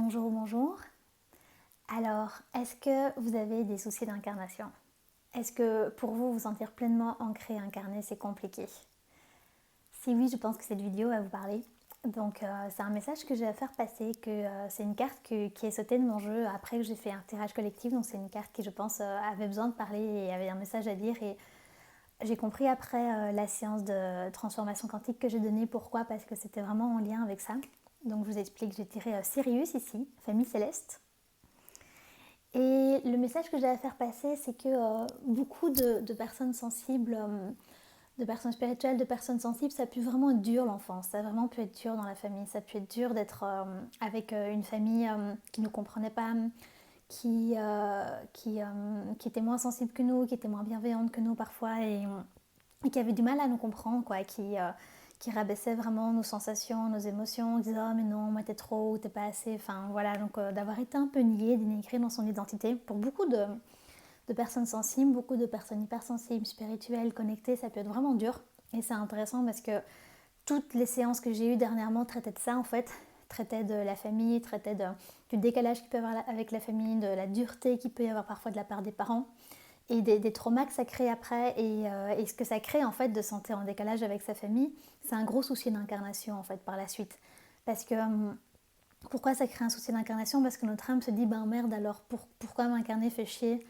Bonjour, bonjour. Alors, est-ce que vous avez des soucis d'incarnation? Est-ce que pour vous, vous sentir pleinement ancré, incarné, c'est compliqué? Si oui, je pense que cette vidéo va vous parler. Donc, c'est un message que j'ai à faire passer, que c'est une carte qui est sautée de mon jeu après que j'ai fait un tirage collectif. Donc, c'est une carte qui, je pense, avait besoin de parler et avait un message à dire. Et j'ai compris après la séance de transformation quantique que j'ai donnée pourquoi, parce que c'était vraiment en lien avec ça. Donc, je vous explique, j'ai tiré Sirius ici, famille céleste. Et le message que j'ai à faire passer, c'est que beaucoup de personnes sensibles, de personnes spirituelles, de personnes sensibles, ça a pu vraiment être dur l'enfance. Ça a vraiment pu être dur dans la famille. Ça a pu être dur d'être avec une famille qui ne nous comprenait pas, qui était moins sensible que nous, qui était moins bienveillante que nous parfois et qui avait du mal à nous comprendre, quoi, qui rabaissait vraiment nos sensations, nos émotions, en disant oh mais non, moi t'es trop ou t'es pas assez, enfin voilà, donc d'avoir été un peu nié, dénigré dans son identité. Pour beaucoup de personnes sensibles, beaucoup de personnes hypersensibles, spirituelles, connectées, ça peut être vraiment dur. Et c'est intéressant parce que toutes les séances que j'ai eues dernièrement traitaient de ça en fait, traitaient de la famille, traitaient du décalage qu'il peut y avoir avec la famille, de la dureté qu'il peut y avoir parfois de la part des parents et des traumas que ça crée après et ce que ça crée en fait de se sentir en décalage avec sa famille, c'est un gros souci d'incarnation en fait par la suite. Parce que pourquoi ça crée un souci d'incarnation? Parce que notre âme se dit ben merde alors pourquoi m'incarner fait chier?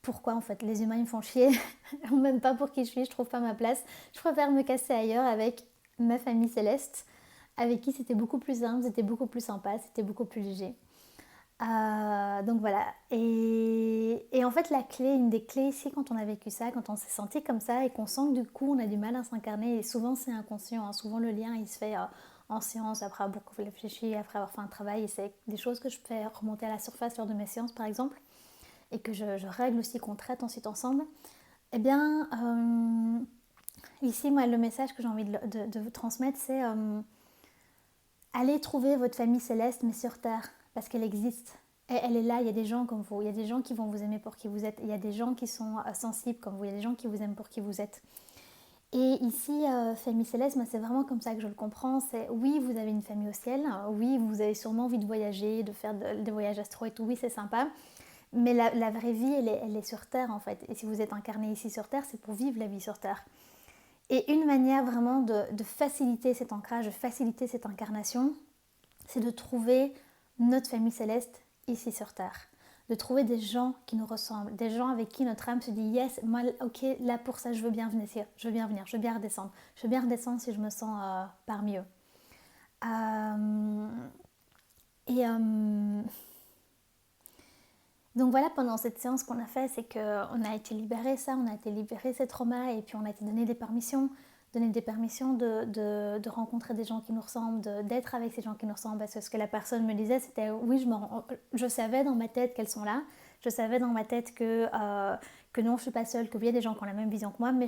Pourquoi en fait les humains ils me font chier? Même pas pour qui je suis, je trouve pas ma place. Je préfère me casser ailleurs avec ma famille céleste, avec qui c'était beaucoup plus simple, c'était beaucoup plus sympa, c'était beaucoup plus léger. Donc voilà. Et en fait, la clé, une des clés ici, quand on a vécu ça, quand on s'est senti comme ça et qu'on sent que du coup on a du mal à s'incarner, et souvent c'est inconscient, hein, souvent le lien il se fait en séance, après avoir beaucoup réfléchi, après avoir fait un travail, et c'est des choses que je fais remonter à la surface lors de mes séances par exemple, et que je règle aussi, qu'on traite ensuite ensemble. Eh bien, ici, moi, le message que j'ai envie de vous transmettre, c'est allez trouver votre famille céleste, mais sur Terre, parce qu'elle existe. Et elle est là, il y a des gens comme vous, il y a des gens qui vont vous aimer pour qui vous êtes, il y a des gens qui sont sensibles comme vous, il y a des gens qui vous aiment pour qui vous êtes. Et ici, famille céleste, moi, c'est vraiment comme ça que je le comprends. C'est oui, vous avez une famille au ciel, oui, vous avez sûrement envie de voyager, de faire des voyages astro et tout, oui, c'est sympa. Mais la vraie vie, elle est sur Terre en fait. Et si vous êtes incarné ici sur Terre, c'est pour vivre la vie sur Terre. Et une manière vraiment de faciliter cet ancrage, de faciliter cette incarnation, c'est de trouver notre famille céleste ici sur Terre. De trouver des gens qui nous ressemblent, des gens avec qui notre âme se dit yes, moi ok, là pour ça je veux bien venir, je veux bien venir, je veux bien redescendre. Je veux bien redescendre si je me sens parmi eux. Euh, et donc voilà, pendant cette séance qu'on a fait, c'est qu'on a été libéré ça, on a été libéré ces traumas et puis on a été donné des permissions, de rencontrer des gens qui nous ressemblent, d'être avec ces gens qui nous ressemblent. Parce que ce que la personne me disait, c'était oui, je savais dans ma tête qu'elles sont là, je savais dans ma tête que non, je suis pas seule, qu'il y a des gens qui ont la même vision que moi, mais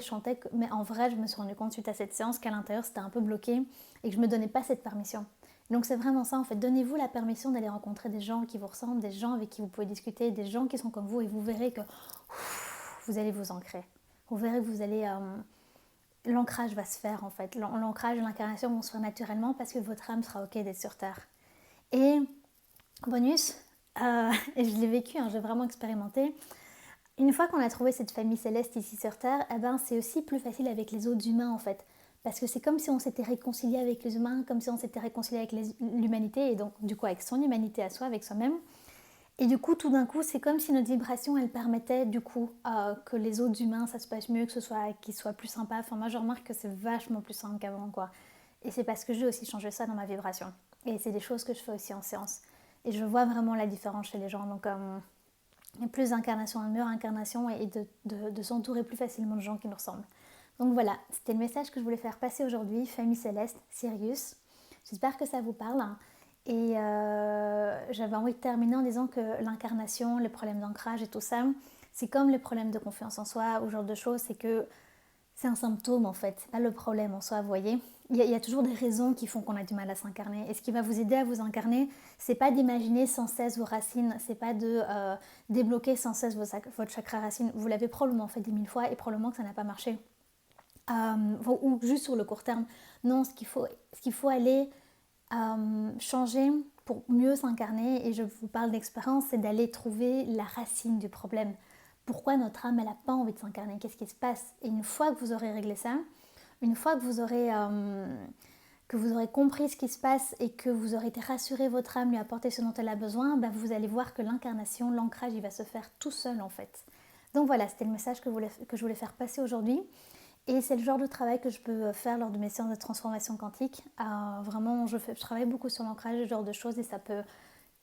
en vrai, je me suis rendu compte suite à cette séance qu'à l'intérieur, c'était un peu bloqué et que je me donnais pas cette permission. Donc c'est vraiment ça en fait, donnez-vous la permission d'aller rencontrer des gens qui vous ressemblent, des gens avec qui vous pouvez discuter, des gens qui sont comme vous et vous verrez que vous allez vous ancrer. Vous verrez que vous allez... l'ancrage va se faire en fait, l'ancrage et l'incarnation vont se faire naturellement parce que votre âme sera ok d'être sur Terre. Et bonus, et je l'ai vécu, hein, j'ai vraiment expérimenté, une fois qu'on a trouvé cette famille céleste ici sur Terre, eh ben, c'est aussi plus facile avec les autres humains en fait. Parce que c'est comme si on s'était réconcilié avec les humains, comme si on s'était réconcilié avec l'humanité, et donc du coup avec son humanité à soi, avec soi-même. Et du coup, tout d'un coup, c'est comme si notre vibration, elle permettait du coup que les autres humains, ça se passe mieux, qu'ils soient plus sympas. Enfin, moi, je remarque que c'est vachement plus simple qu'avant, quoi. Et c'est parce que j'ai aussi changé ça dans ma vibration. Et c'est des choses que je fais aussi en séance. Et je vois vraiment la différence chez les gens. Donc, il y a plus d'incarnation, une meilleure incarnation et de s'entourer plus facilement de gens qui nous ressemblent. Donc voilà, c'était le message que je voulais faire passer aujourd'hui. Famille céleste, Sirius. J'espère que ça vous parle. Et j'avais envie de terminer en disant que l'incarnation, les problèmes d'ancrage et tout ça, c'est comme les problèmes de confiance en soi ou ce genre de choses, c'est que c'est un symptôme en fait, c'est pas le problème en soi, vous voyez. Il y a toujours des raisons qui font qu'on a du mal à s'incarner. Et ce qui va vous aider à vous incarner, c'est pas d'imaginer sans cesse vos racines, c'est pas de débloquer sans cesse votre chakra racine. Vous l'avez probablement fait 10 000 fois et probablement que ça n'a pas marché. Ou juste sur le court terme. Non, ce qu'il faut aller changer, pour mieux s'incarner, et je vous parle d'expérience, c'est d'aller trouver la racine du problème. Pourquoi notre âme, elle n'a pas envie de s'incarner? Qu'est-ce qui se passe? Et une fois que vous aurez réglé ça, une fois que vous aurez compris ce qui se passe et que vous aurez été rassuré, votre âme lui apporter ce dont elle a besoin, bah vous allez voir que l'incarnation, l'ancrage, il va se faire tout seul en fait. Donc voilà, c'était le message que je voulais faire passer aujourd'hui. Et c'est le genre de travail que je peux faire lors de mes séances de transformation quantique. Vraiment, je travaille beaucoup sur l'ancrage, ce genre de choses, et ça peut,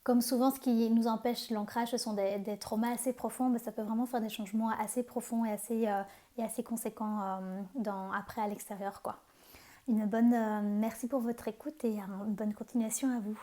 comme souvent ce qui nous empêche l'ancrage, ce sont des traumas assez profonds, mais ça peut vraiment faire des changements assez profonds et assez conséquents après à l'extérieur, quoi. Merci pour votre écoute et une bonne continuation à vous.